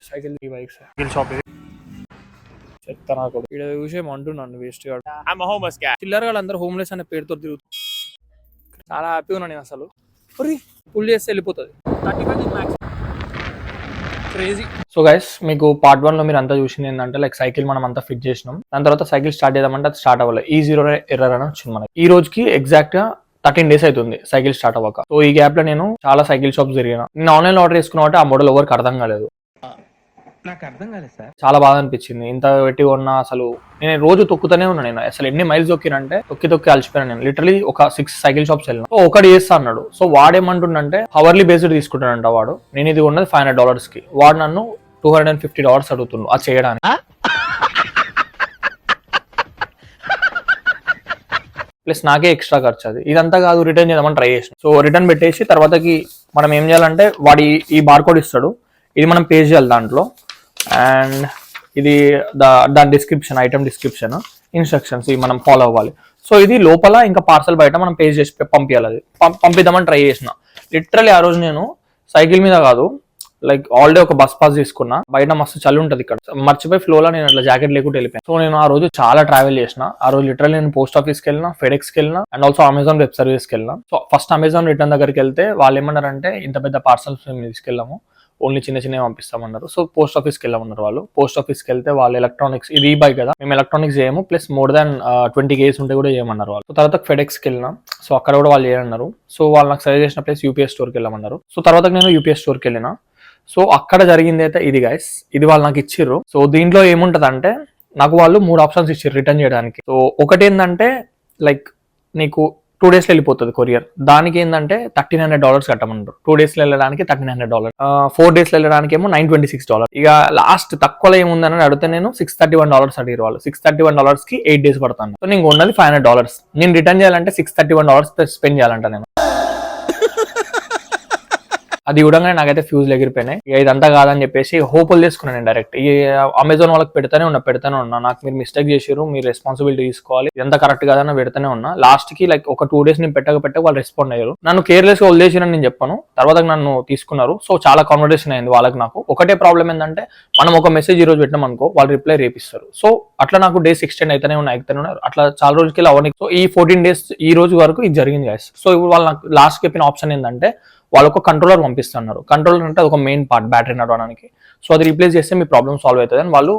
Cycle bike cycle shop ఇది చెప్తాను ఇక్కడ చూసేమంటున్నాను వేస్ట్ గా చిల్లర వాళ్ళందరూ హోమ్లెస్ అనే పేరుతో తిరుగుతుంది. చాలా హ్యాపీగా ఉన్నాను నేను అసలు. పుల్ చేస్తే వెళ్ళిపోతుంది 35 క్రేజీ. సో గైస్ మీకు పార్ట్ 1 లో మీరు అంతా చూసింది ఏంటంటే లైక్ సైకిల్ మనం అంతా ఫిట్ చేసినాం. దాని తర్వాత సైకిల్ స్టార్ట్ చేద్దామంటే అది స్టార్ట్ అవ్వలేదు. ఈ 0 ఎర్రర్ అని వచ్చింది మనకి. ఈ రోజుకి ఎగ్జాక్ట్ గా 13 days అవుతుంది సైకిల్ స్టార్ట్ అవ్వక. సో ఈ గ్యాప్ లో నేను చాలా సైకిల్ షాప్స్ తిరిగిన. నేను ఆన్లైన్ ఆర్డర్ చేసుకున్నా అంటే ఆ మోడల్ ఎవరికి అర్థం కాలేదు. నాకు అర్థం కాలేదు సార్. చాలా బాధ అనిపించింది. ఇంత పెట్టి ఉన్నా అసలు నేను రోజు తొక్కుతూనే ఉన్నా. నేను అసలు ఎన్ని మైల్స్ తొక్కినంటే తొక్కి అలసిపోయాను. నేను లిటరలీ ఒక 6 సైకిల్ షాప్స్ వెళ్ళిన. ఒకటి చేస్తా అన్నాడు. సో వాడేమంటుండంటే హవర్లీ బేస్డ్ తీసుకుంటానంట వాడు. నేను ఇది ఉన్నది $500 కి. వాడు నన్ను $250 అడుగుతున్నాడు అది చేయడానికి. ప్లస్ నాకే ఎక్స్ట్రా ఖర్చు అది. ఇదంతా కాదు రిటర్న్ చేద్దామని ట్రై చేసిన. సో రిటర్న్ పెట్టేసి తర్వాతకి మనం ఏం చేయాలంటే వాడి ఈ బార్కోడ్ ఇస్తాడు. ఇది మనం పే చేయాలి దాంట్లో. అండ్ ఇది దాని డిస్క్రిప్షన్, ఐటమ్ డిస్క్రిప్షన్, ఇన్స్ట్రక్షన్స్ ఇవి మనం ఫాలో అవ్వాలి. సో ఇది లోపల ఇంకా పార్సల్ బయట మనం పే చేసి పంపించాలి. అది పంపిద్దామని ట్రై చేసిన. లిటరలీ ఆ రోజు నేను సైకిల్ మీద కాదు లైక్ ఆల్రెడీ ఒక బస్ పాస్ తీసుకున్నా. బయట మస్తు చలి ఉంటుంది ఇక్కడ. మర్చిపోయి ఫ్లోలో నేను అట్లా జాకెట్ లేకుండా వెళ్ళిపోయాను. సో నేను ఆ రోజు చాలా ట్రావెల్ చేసిన. ఆ రోజు లిటరల్లీ నేను పోస్ట్ ఆఫీస్కి వెళ్ళిన, ఫెడెక్స్కి వెళ్ళిన అండ్ ఆల్సో అమెజాన్ వెబ్ సర్వీస్కి వెళ్ళిన. సో ఫస్ట్ అమెజాన్ రిటర్న్ దగ్గరికి వెళ్తే వాళ్ళు ఏమన్నారంటే ఇంత పెద్ద పార్సల్స్ మేము తీసుకెళ్ళాము, ఓన్లీ చిన్నవి పంపిస్తామన్నారు. సో పోస్ట్ ఆఫీస్కి వెళ్ళమన్నారు వాళ్ళు. పోస్ట్ ఆఫీస్కి వెళ్తే వాళ్ళు ఎలక్ట్రానిక్స్, ఇది ఈ బైక్ కదా మేము ఎలక్ట్రానిక్స్ చేయము, ప్లస్ మోర్ దాన్ 20 kgs ఉంటే కూడా చేయమన్నారు వాళ్ళు. సో తర్వాత ఫెడెక్స్కి వెళ్ళినా. సో అక్కడ కూడా వాళ్ళు చేయమన్నారు. సో వాళ్ళు నాకు సజెస్ట్ చేసిన ప్లేస్ యూపీఎస్ స్టోర్కి వెళ్ళమన్నారు. సో తర్వాత నేను యూపీఎస్ స్టోర్కి వెళ్ళిన. సో అక్కడ జరిగింది అయితే ఇది గైస్, ఇది వాళ్ళు నాకు ఇచ్చిర్రు. సో దీంట్లో ఏముంటది అంటే నాకు వాళ్ళు 3 ఆప్షన్స్ ఇచ్చారు రిటర్న్ చేయడానికి. సో ఒకటి ఏంటంటే లైక్ నీకు 2 days వెళ్ళిపోతుంది కొరియర్. దానికి ఏంటంటే $1,300 కట్టమన్నారు. 2 days వెళ్ళడానికి $1,300, 4 days వెళ్ళడానికి ఏమో $926. ఇక లాస్ట్ తక్కువలో ఏముందని అడిగితే నేను $631 అడిగారు వాళ్ళు. $631 కి 8 days పడతాను. సో నేను ఉన్నది $500. నేను రిటర్న్ చేయాలంటే $631 స్పెండ్ చేయాలంట నేను. అది చూడగానే నాకైతే ఫ్యూజ్ ఎగిరిపోయినాయి. ఇదంతా కాదని చెప్పేసి హోపులు తీసుకున్నాను నేను డైరెక్ట్. ఈ అమెజాన్ వాళ్ళకి పెడతానే ఉన్నా. నాకు మీరు మిస్టేక్ చేసారు, మీరు రెస్పాన్సిబిలిటీ తీసుకోవాలి, ఇదంతా కరెక్ట్ కాదని పెడతానే ఉన్నా. లాస్ట్ కి లైక్ ఒక 2 days నేను పెట్టక వాళ్ళు రెస్పాండ్ అయ్యారు. నన్ను కేర్లెస్ గా వదిలేసిరని నేను చెప్పాను. తర్వాత నన్ను తీసుకున్నారు. సో చాలా కాన్వర్సేషన్ అయింది వాళ్ళకి నాకు. ఒకటే ప్రాబ్లం ఏంటంటే మనం ఒక మెసేజ్ ఈ రోజు పెట్టినాం అనుకో వాళ్ళు రిప్లై రేపిస్తారు. సో అట్లా నాకు డేస్ ఎక్స్టెండ్ అయితేనే ఉన్నాయి అట్లా చాలా రోజులకి అవన్నీ. సో ఈ 14 days ఈ రోజు వరకు ఇది జరిగింది గైస్. సో ఇప్పుడు వాళ్ళు నాకు లాస్ట్ చెప్పిన ఆప్షన్ ఏంటంటే వాళ్ళు ఒక కంట్రోలర్ పంపిస్తున్నారు. కంట్రోలర్ అంటే ఒక మెయిన్ పార్ట్ బ్యాటరీ నడవడానికి. సో అది రీప్లేస్ చేస్తే మీ ప్రాబ్లమ్ సాల్వ్ అవుతుంది అని వాళ్ళు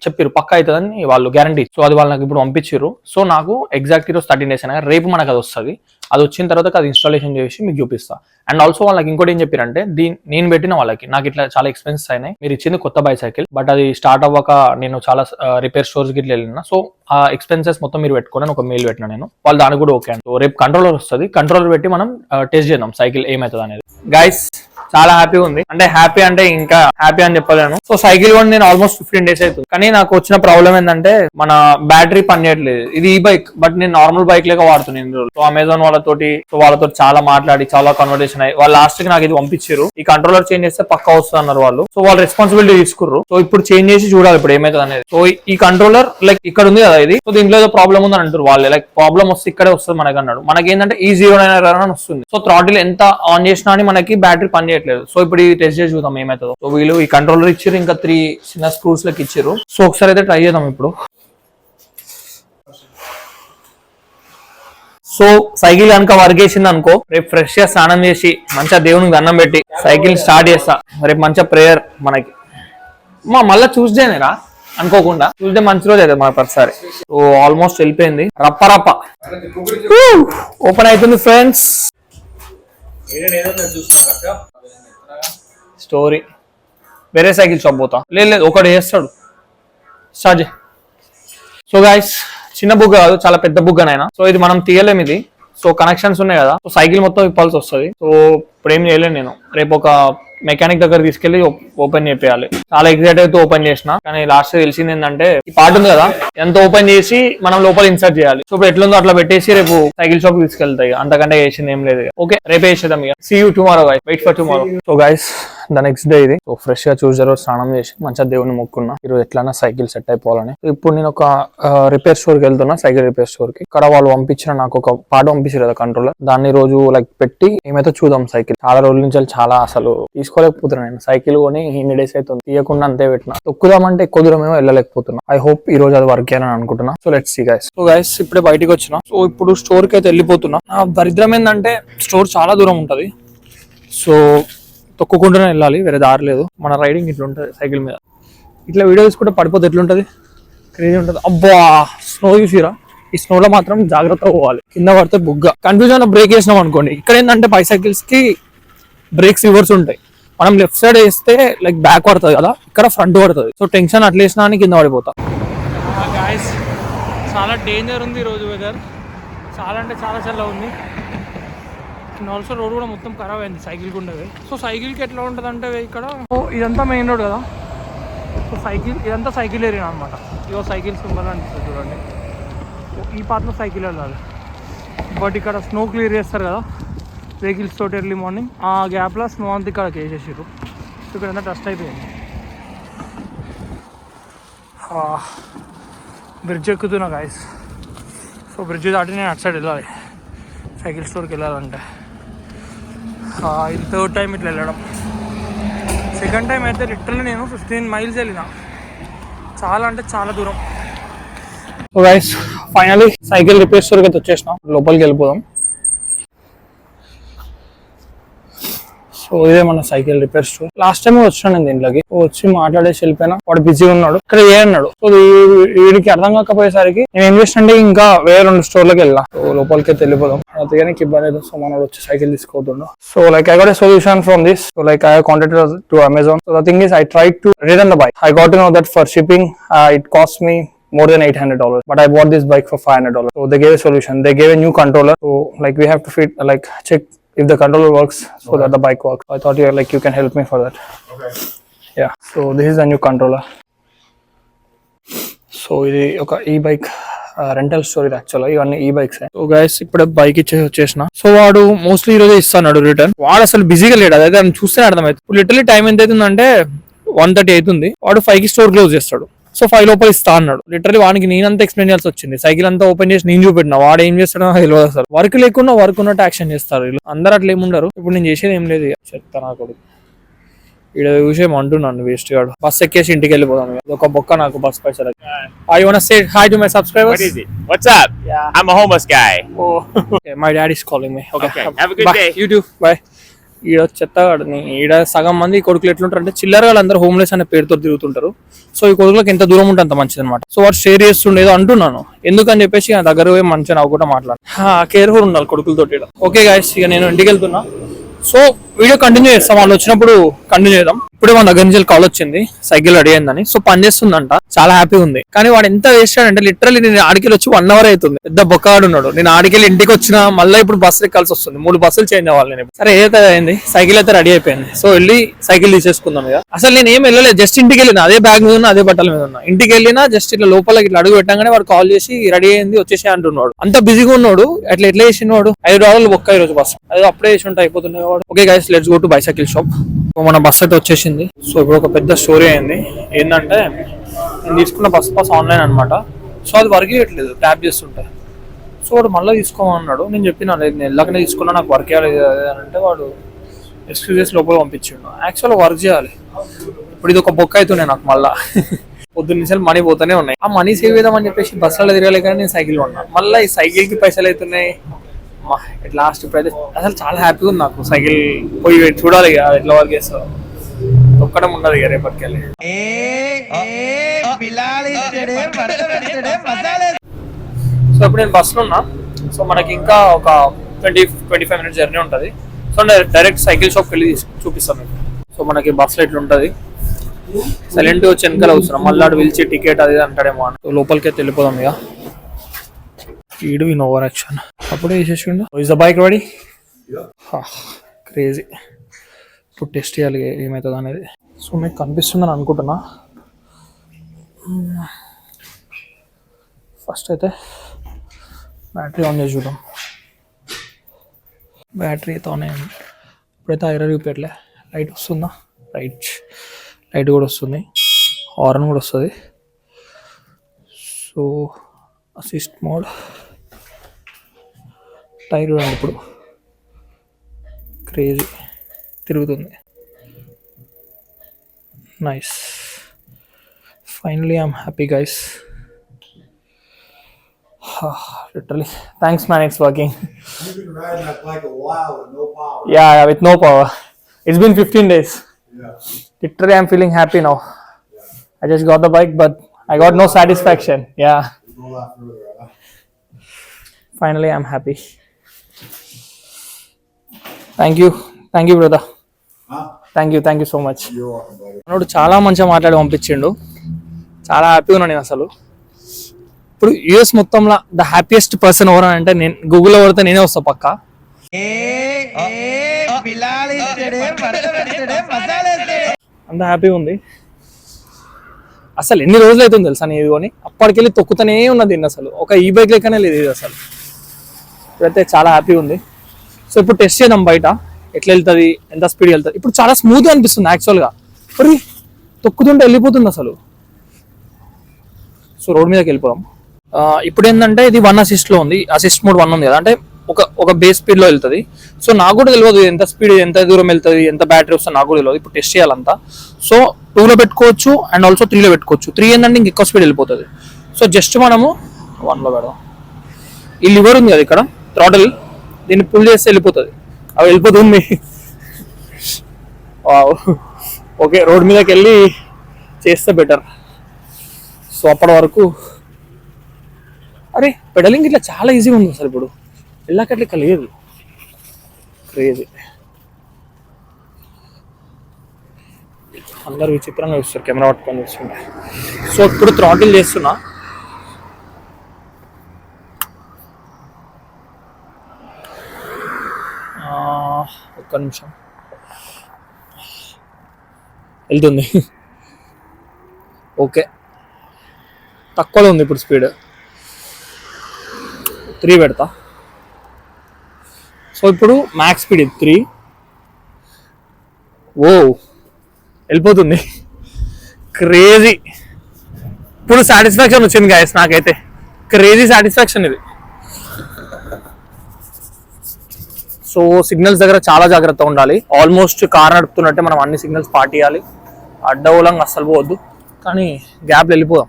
చెప్పారు. పక్కా అవుతుందని వాళ్ళు గ్యారంటీ. సో అది వాళ్ళు నాకు ఇప్పుడు పంపించారు. సో నాకు ఎగ్జాక్ట్ ఈరోజు 13 days అయినా రేపు మనకు అది వస్తుంది. అది వచ్చిన తర్వాత అది ఇన్స్టాలేషన్ చేసి మీకు చూపిస్తా. అండ్ ఆల్సో వాళ్ళకి ఇంకోటి ఏం చెప్పారంటే నేను పెట్టిన వాళ్ళకి నాకు ఇట్లా చాలా ఎక్స్పెన్సెస్ అయినాయి, మీరు ఇచ్చింది కొత్త బైసైకిల్ బట్ అది స్టార్ట్ అవ్వక నేను చాలా రిపేర్ స్టోర్స్ గిట్లా వెళ్ళిన. సో ఆ ఎక్స్పెన్సెస్ మొత్తం మీరు పెట్టుకోండి ఒక మెయిల్ పెట్టినా నేను. వాళ్ళు దానికి కూడా ఓకే. సో రేపు కంట్రోలర్ వస్తుంది. కంట్రోలర్ పెట్టి మనం టెస్ట్ చేద్దాం సైకిల్ ఏమవుతుంది అనేది. గైస్ చాలా హ్యాపీ ఉంది. అంటే హ్యాపీ అంటే ఇంకా హ్యాపీ అని చెప్పలేను. సో సైకిల్ కూడా నేను ఆల్మోస్ట్ 15 days అవుతుంది. కానీ నాకు వచ్చిన ప్రాబ్లం ఏంటంటే మన బ్యాటరీ పనిచేయట్లేదు. ఇది ఈ బైక్ బట్ నేను నార్మల్ బైక్ లేక వాడుతున్నాను. సో అమెజాన్ వాళ్ళతో చాలా మాట్లాడి చాలా కన్వర్సేషన్ అయ్యి వాళ్ళు లాస్ట్ కి నాకు ఇది పంపించారు. ఈ కంట్రోలర్ చేంజ్ చేస్తే పక్కా వస్తుంది అన్నారు వాళ్ళు. సో వాళ్ళు రెస్పాన్సిబిలిటీ తీసుకుర్రు. సో ఇప్పుడు చేంజ్ చేసి చూడాలి ఇప్పుడు ఏమైతుంది అనేది. సో ఈ కంట్రోలర్ లైక్ ఇక్కడ ఉంది కదా ఇది. సో దీంట్లో ఏదో ప్రాబ్లం ఉందని అంటారు వాళ్ళు. లైక్ ప్రాబ్లం వస్తే ఇక్కడే వస్తుంది మనకి అన్నాడు. మనకి ఏంటంటే ఈ 0 అని వస్తుంది. సో థ్రాటిల్ ఎంత ఆన్ చేసినా అని మనకి బ్యాటరీ పని చేయట్లేదు. సో ఇప్పుడు ఇది టెస్ట్ చేసి చూద్దాం ఏమవుతుందో. సో వీళ్ళు ఈ కంట్రోలర్ ఇచ్చారు, ఇంకా 3 చిన్న స్క్రూస్ లకి ఇచ్చారు. సో ఒకసారి అయితే ట్రై చేద్దాం ఇప్పుడు. సో సైకిల్ కనుక వర్క్ చేసింది అనుకో రేపు ఫ్రెష్ గా స్నానం చేసి మంచిగా దేవునికి దండం పెట్టి సైకిల్ స్టార్ట్ చేస్తా. రేపు మంచిగా ప్రేయర్ మనకి మళ్ళీ చూస్డేనేరా అనుకోకుండా. చూస్డే మంచి రోజు అయితే మన ప్రతిసారి. సో ఆల్మోస్ట్ వెళ్ళిపోయింది. రప్ప ఓపెన్ అవుతుంది ఫ్రెండ్స్. స్టోరీ వేరే సైకిల్ షాప్ పోతా. లేదు ఒకటి చేస్తాడు స్టార్ట్. సో గైస్ చిన్న బుగ్గ కాదు, చాలా పెద్ద బుగ్గనైనా. సో ఇది మనం తీయలేము ఇది. సో కనెక్షన్స్ ఉన్నాయి కదా. సో సైకిల్ మొత్తం ఇప్పాల్సి వస్తుంది. సో ఇప్పుడు ఏం చేయలేను నేను. రేపు ఒక మెకానిక్ దగ్గర తీసుకెళ్లి ఓపెన్ చేయాలి. చాలా ఎగ్జైట్ అయితే ఓపెన్ చేసిన. కానీ లాస్ట్ తెలిసింది ఏంటంటే ఈ పార్ట్ ఉంది కదా ఎంత ఓపెన్ చేసి మనం లోపల ఇన్సర్ట్ చేయాలి. సో ఇప్పుడు ఎట్లుందో అట్లా పెట్టేసి రేపు సైకిల్ షాప్ తీసుకెళ్తాయి. అంతకంటే చేసింది ఏం లేదు. ఓకే రేపు వేసేద్దాం ఇక. See you tomorrow guys. Wait for tomorrow. So guys the next day ఇది. సో ఫ్రెష్ గా చూసే రోజు స్నానం చేసి మంచిగా దేవుని మొక్కున్నా ఈరోజు ఎట్లన్నా సైకిల్ సెట్ అయిపోవాలని. ఇప్పుడు నేను ఒక రిపేర్ స్టోర్ కి వెళ్తున్నా, సైకిల్ రిపేర్ స్టోర్ కి. ఇక్కడ వాళ్ళు పంపించిన నాకు ఒక పార్ట్ పంపించారు కదా కంట్రోలర్, దాన్ని రోజు లైక్ పెట్టి ఏమైతే చూద్దాం. సైకిల్ చాలా రోజుల నుంచి చాలా అసలు తీసుకోలేకపోతున్నా నేను. సైకిల్ కొని ఇన్ని డేస్ అవుతుంది, తీయకుండా అంతే పెట్టినా. తొక్కుదామంటే ఎక్కువ దూరం ఏమో వెళ్ళలేకపోతున్నా. ఐ హోప్ ఈ రోజు అది వర్క్ అని అనుకుంటున్నా. So let's see guys. So guys ఇప్పుడే బయటికి వచ్చిన. సో ఇప్పుడు స్టోర్ కి అయితే వెళ్ళిపోతున్నా. నా దరిద్రం ఏంటంటే స్టోర్ చాలా దూరం ఉంటది. సో తొక్కుకుంటూనే వెళ్ళాలి, వేరే దారి లేదు. మన రైడింగ్ ఇట్లా ఉంటుంది సైకిల్ మీద. ఇట్లా వీడియో తీసుకుంటే పడిపోతే ఎట్లుంటది, క్రేజీ ఉంటుంది. అబ్బా స్నో చూసిరా, ఈ స్నోలో మాత్రం జాగ్రత్తగా పోవాలి, కింద పడితే బుగ్గ. కన్ఫ్యూజన్ బ్రేక్ వేసినాం అనుకోండి. ఇక్కడ ఏంటంటే బైసైకిల్స్ కి బ్రేక్స్ రివర్స్ ఉంటాయి. మనం లెఫ్ట్ సైడ్ వేస్తే లైక్ బ్యాక్ పడుతుంది కదా, ఇక్కడ ఫ్రంట్ పడుతుంది. సో టెన్షన్ అట్లా వేసినా అని కింద పడిపోతా. గాయస్ చాలా డేంజర్ ఉంది ఈరోజు వెదర్. చాలా అంటే చాలా చల్ల ఉంది. అండ్ ఆల్సో రోడ్ కూడా మొత్తం ఖరాబ్ అయింది సైకిల్కి ఉండేది. సో సైకిల్కి ఎట్లా ఉంటుంది అంటే ఇక్కడ ఇదంతా మెయిన్ రోడ్ కదా. సో ఇదంతా సైకిల్ ఏరియా అనమాట. ఇవో సైకిల్ సింబల్ అనిపిస్తుంది చూడండి. ఈ పార్ట్లో సైకిల్ వెళ్ళాలి. బట్ ఇక్కడ స్నో క్లియర్ చేస్తారు కదా వెహికల్స్ తోటి ఎర్లీ మార్నింగ్. ఆ గ్యాప్లో స్నో అంతా ఇక్కడ వేసేసారు. సో ఇక్కడ అంతా డస్ట్ అయిపోయింది. బ్రిడ్జ్ ఎక్కుతున్నా గాయస్. సో బ్రిడ్జ్ దాటి నేను అటు సైడ్ వెళ్ళాలి సైకిల్ స్టోర్కి వెళ్ళాలంటే. ఇది థర్డ్ టైం ఇట్లా వెళ్ళడం. సెకండ్ టైం అయితే లిటరల్లీ నేను 15 miles వెళ్ళిన. చాలా అంటే చాలా దూరం. So guys finally cycle repair స్టోర్కి అయితే వచ్చేసినాం. లోపలికి వెళ్ళిపోదాం. సో ఇదే మన cycle repair store. Last time వచ్చినా నేను దీంట్లోకి వచ్చి మాట్లాడేసి వెళ్ళిపోయినా. వాడు బిజీగా ఉన్నాడు, ఇక్కడ ఏ అన్నాడు. సో వీడికి అర్థం కాకపోయేసరికి నేను ఏం చేసినంటే ఇంకా వేరే 2 స్టోర్లకు వెళ్ళా. సో లోపలికి అయితే వెళ్ళిపోదాం. అందుకని ఇబ్బంది అవుతుంది. సో మనోడు వచ్చి సైకిల్ తీసుకోతుండు. So like I got a solution from this. So like I contacted to Amazon. So the thing is I tried to return the bike. I got to know that for shipping it cost me more than $800, but I bought this bike for $500. So they gave a solution. They gave a new controller. So like we have to check if the controller works so that the bike works. I thought you can help me for that. Okay. Yeah. So this is the new controller. So ఇది ఒక e-bike rental store ఇది యాక్చువల్గా. ఇవన్నీ e-bikes. So guys ఇప్పుడు bike ఇచ్చేసి వచ్చేసిన. So వాడు mostly ఈరోజు ఇస్తాడు రిటర్న్. వాడు అసలు బిజీగా లేడు, అదైతే చూస్తే అర్థమైంది. ఇప్పుడు లిటరలీ టైం ఎంత అవుతుందంటే 1:30 అవుతుంది. వాడు 5కి స్టోర్ క్లోజ్ చేస్తాడు. సో 5 లోపల ఇస్తా అన్నాడు. లిటరలీ వానికి నేనంతా ఎక్స్ప్లెయిన్ చేయాల్సి వచ్చింది. సైకిల్ అంతా ఓపెన్ చేసి నేను చూపెట్టిన. వాడు ఏం చేస్తాడో తెలియదు అసలు. వర్క్ లేకుండా వర్క్ ఉన్నట్టు యాక్షన్ చేస్తారు వీళ్ళు. అందరు అట్లా ఏముండరు. ఇప్పుడు నేను చేసేది ఏం లేదు, చెప్తా నాకు ఇక్కడ విషయం అంటున్నాను. వేస్ట్ గాడు. బస్ ఎక్కేసి ఇంటికి వెళ్ళిపోదాం. ఒక బొక్క నాకు బస్ పైసలు. I want to say hi to my subscribers. What is it? What's up? Yeah. I'm a homeless guy. Oh. Okay, my dad is calling me. Okay. Have a good day. You too. Bye. ఈడ చెత్తగాడిని. ఈడ సగం మంది ఈ కొడుకులు ఎట్లుంటారు అంటే చిల్లర వాళ్ళందరూ హోమ్లెస్ అనే పేరుతో తిరుగుతుంటారు. సో ఈ కొడుకులకు ఎంత దూరం ఉంటే అంత మంచిది అనమాట. సో వాడు షేర్ చేస్తుండేదో అంటున్నాను. ఎందుకని చెప్పేసి ఆ దగ్గర పోయి మంచిగా నవ్వుకుంటా మాట్లాడు. కేర్ఫుల్ ఉండాలి కొడుకులతోటి. ఓకే గైస్, ఇక నేను ఇంటికి వెళ్తున్నా. సో వీడియో కంటిన్యూ చేస్తాం, వాళ్ళు వచ్చినప్పుడు కంటిన్యూ చేద్దాం. ఇప్పుడే మన దగ్గర నుంచి కాల్ వచ్చింది సైకిల్ రెడీ అయిందని. సో పని చేస్తుందంట, చాలా హ్యాపీ ఉంది. కానీ వాడు ఎంత వేసాడంటే లిటరల్లీ నేను ఆడికెళ్ళి వచ్చి 1 hour అవుతుంది. పెద్ద బొక్కగాడు ఉన్నాడు. నేను ఆడికెళ్ళి ఇంటికి వచ్చినా మళ్ళీ ఇప్పుడు బస్సు ఎక్కాల్సి వస్తుంది. 3 బస్సులు చేంజ్ అవ్వాలి నేను. సరే ఏదైతే అయింది, సైకిల్ అయితే రెడీ అయిపోయింది. సో వెళ్ళి సైకిల్ తీసేసుకుందాం. ఇక అసలు నేను ఏం వెళ్ళలేదు, జస్ట్ ఇంటికి వెళ్ళిన. అదే బ్యాగ్ మీద ఉన్నా, అదే బట్టల మీద ఉన్నా. ఇంటికి వెళ్ళినా జస్ట్ ఇట్లా లోపలికి ఇట్లా అడుగు పెట్టగానే వాడు కాల్ చేసి రెడీ అయింది వచ్చేసి అంటున్నాడు. అంత బిజీగా ఉన్నాడు. ఎట్లా చేసిన వాడు $5 బొక్క ఈరోజు బస్సు. అదే అప్పుడే చేసి ఉంటే అయిపోతుంది వాడు. Okay guys, let's go to bicycle shop. So మన బస్ అయితే వచ్చేసింది. సో ఇప్పుడు ఒక పెద్ద స్టోరీ అయింది. ఏంటంటే నేను తీసుకున్న బస్ పాస్ ఆన్లైన్ అనమాట. సో అది వర్క్ చేయట్లేదు ట్యాప్ చేస్తుంటే. సో వాడు మళ్ళీ తీసుకోమన్నాడు. నేను చెప్పిన నేను ఎలాగనే తీసుకున్నా, నాకు వర్క్ చేయాలి అని అంటే వాడు ఎక్స్క్యూజెస్ లోపల పంపించిండు. యాక్చువల్గా వర్క్ చేయాలి. ఇప్పుడు ఇది ఒక బొక్క అవుతుండే నాకు మళ్ళీ. పొద్దున్న నిమిషాలు మనీ పోతూనే ఉన్నాయి. ఆ మనీ సేవ్ చేద్దామని చెప్పేసి బస్సులో తిరగలే కానీ నేను సైకిల్ కొన్నా. మళ్ళీ ఈ సైకిల్కి పైసలు అవుతున్నాయి. లాస్ట్ ఇప్పుడైతే అసలు చాలా హ్యాపీగా ఉంది నాకు. సైకిల్ పోయి చూడాలి ఇక ఎట్లా వర్క్ చేస్తావు. ఒక్కడం ఉండదు ఇక రేపటికెళ్ళి. సో ఇప్పుడు నేను బస్సులో ఉన్నా. సో మనకి ఇంకా ఒక 20-25 minutes జర్నీ ఉంటుంది. సో డైరెక్ట్ సైకిల్ షాప్కి వెళ్ళి చూపిస్తాను మీకు. సో మనకి బస్సులో ఇట్లా ఉంటుంది. సైలెంట్ వచ్చి వెనకాల వస్తున్నాం. మళ్ళీ పిలిచి టికెట్ అది అంటాడేమో అని. సో లోపలికి అయితే వెళ్ళిపోదాం ఇక. ఈడు ఇన్ ఓవర్ యాక్షన్ అప్పుడే వేసేసిండు. Is the bike ready? Crazy. ఇప్పుడు టెస్ట్ చేయాలి ఏమవుతుంది అనేది. సో మీకు కనిపిస్తుందని అనుకుంటున్నా. ఫస్ట్ అయితే బ్యాటరీ ఆన్ చేసి చూద్దాం. బ్యాటరీ అయితే ఆన్ అయ్యింది. ఇప్పుడైతే ఐరన్ చూపెట్టలే. లైట్ వస్తుందా? లైట్ కూడా వస్తుంది, హార్న్ కూడా వస్తుంది. సో అసిస్ట్ మోడ్, టైర్ చూడండి ఇప్పుడు క్రేజీ తిరుగుతుంది. Nice, finally I'm happy guys. Literally, thanks man, it's working. You've been riding that bike a while with no power. Yeah, with no power. It's been 15 days. Yeah. Literally, I'm feeling happy now. I just got the bike, but I got no satisfaction. Yeah. Go a lot further, huh? Finally, I'm happy. Thank you brother. Huh? Thank you so much. You're welcome, buddy. మనోడు చాలా మంచిగా మాట్లాడి పంపించిండు, చాలా హ్యాపీగా ఉన్నాను నేను అసలు. ఇప్పుడు యూఎస్ మొత్తంలో ద హ్యాపీయెస్ట్ పర్సన్ ఎవరు అంటే నేను గూగుల్లో కొడితే నేనే వస్తా పక్క. అంత హ్యాపీగా ఉంది. అసలు ఎన్ని రోజులు అవుతుంది తెలుసా నేను ఇది కొని, అప్పటికెళ్ళి తొక్కుతూనే ఉన్నది అసలు, ఒక ఈ బైక్ లెక్కనే లేదు ఇది అసలు. ఇప్పుడైతే చాలా హ్యాపీగా ఉంది. సో ఇప్పుడు టెస్ట్ చేద్దాం బయట ఎట్లా వెళ్తుంది, ఎంత స్పీడ్ వెళ్తుంది. ఇప్పుడు చాలా స్మూత్గా అనిపిస్తుంది యాక్చువల్గా, మరి తొక్కుతుంటే వెళ్ళిపోతుంది అసలు. సో రోడ్ మీదకి వెళ్ళిపోదాం. ఇప్పుడు ఏంటంటే ఇది 1 assist లో ఉంది, అసిస్ట్ మోడ్ 1 ఉంది కదా, అంటే ఒక బేస్ స్పీడ్ లో వెళ్తుంది. సో నాకు కూడా తెలియదు ఎంత స్పీడ్, ఎంత దూరం వెళ్తుంది, ఎంత బ్యాటరీ వస్తుంది నాకు కూడా తెలియదు. ఇప్పుడు టెస్ట్ చేయాలంతా. సో 2లో పెట్టుకోవచ్చు అండ్ ఆల్సో 3లో పెట్టుకోవచ్చు. 3 ఏంటంటే ఇంకెక్కువ స్పీడ్ వెళ్ళిపోతుంది. సో జస్ట్ మనము 1లో పెడదాం. ఈ లివర్ ఉంది కదా ఇక్కడ, థ్రాటిల్, దీన్ని పుల్ చేస్తే వెళ్ళిపోతుంది. అవి వెళ్ళిపోతుంది. ఓకే, రోడ్ మీదకి వెళ్ళి చేస్తే బెటర్. సో అప్పటి వరకు అరే పెడలింగ్ ఇట్లా చాలా ఈజీగా ఉంది అసలు. ఇప్పుడు వెళ్ళాకట్ల ఇక లేదు, క్రేజీ. అందరు విచిత్రంగా చూస్తారు కెమెరా పట్టుకొని చూస్తుంటే. సో ఇప్పుడు థ్రాటిల్ చేస్తున్నా. ఒక్క నిమిషం, వెళ్తుంది. ఓకే, తక్కువలో ఉంది ఇప్పుడు స్పీడ్. 3 పెడతా. సో ఇప్పుడు మ్యాక్స్ స్పీడ్ ఇది 3. ఓ వెళ్ళిపోతుంది, క్రేజీ. ఇప్పుడు సాటిస్ఫాక్షన్ వచ్చింది గాయస్ నాకైతే, క్రేజీ సాటిస్ఫాక్షన్ ఇది. సో సిగ్నల్స్ దగ్గర చాలా జాగ్రత్తగా ఉండాలి. ఆల్మోస్ట్ కార్ నడుపుతున్నట్టే మనం అన్ని సిగ్నల్స్ పాటియాలి, అడ్డగోలంగా అస్సలు పోవద్దు. కానీ గ్యాప్లు వెళ్ళిపోదాం.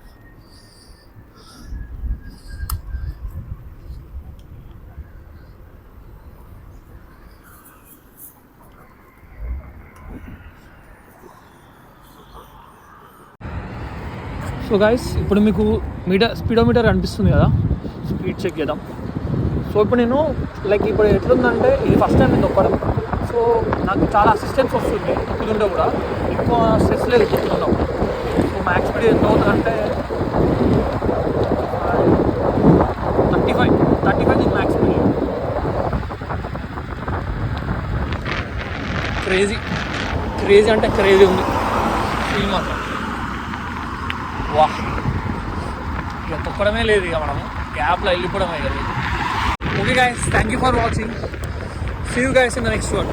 సో గైస్ ఇప్పుడు మీకు స్పీడోమీటర్ అనిపిస్తుంది కదా, స్పీడ్ చెక్ చేద్దాం. సో ఇప్పుడు నేను లైక్ ఇప్పుడు ఎట్లుందంటే ఇది ఫస్ట్ టైం నేను తొక్కడం. సో నాకు చాలా అసిస్టెన్స్ వస్తుంది తొక్కుతుంటే కూడా, ఎక్కువ స్ట్రెస్ లేదు తొక్కుతున్నాం. సో మ్యాక్స్ స్పీడ్ ఎంత అవుతుందంటే 35 ఇది మ్యాక్స్ స్పీడ్. క్రేజీ అంటే క్రేజీ ఉంది ఫీల్ మాత్రం. వాహ్, ఇక తొక్కడమే లేదు, ఇక మనం గ్యాప్లో వెళ్ళిపోవడమే కదా. Okay guys, thank you for watching. See you guys in the next one.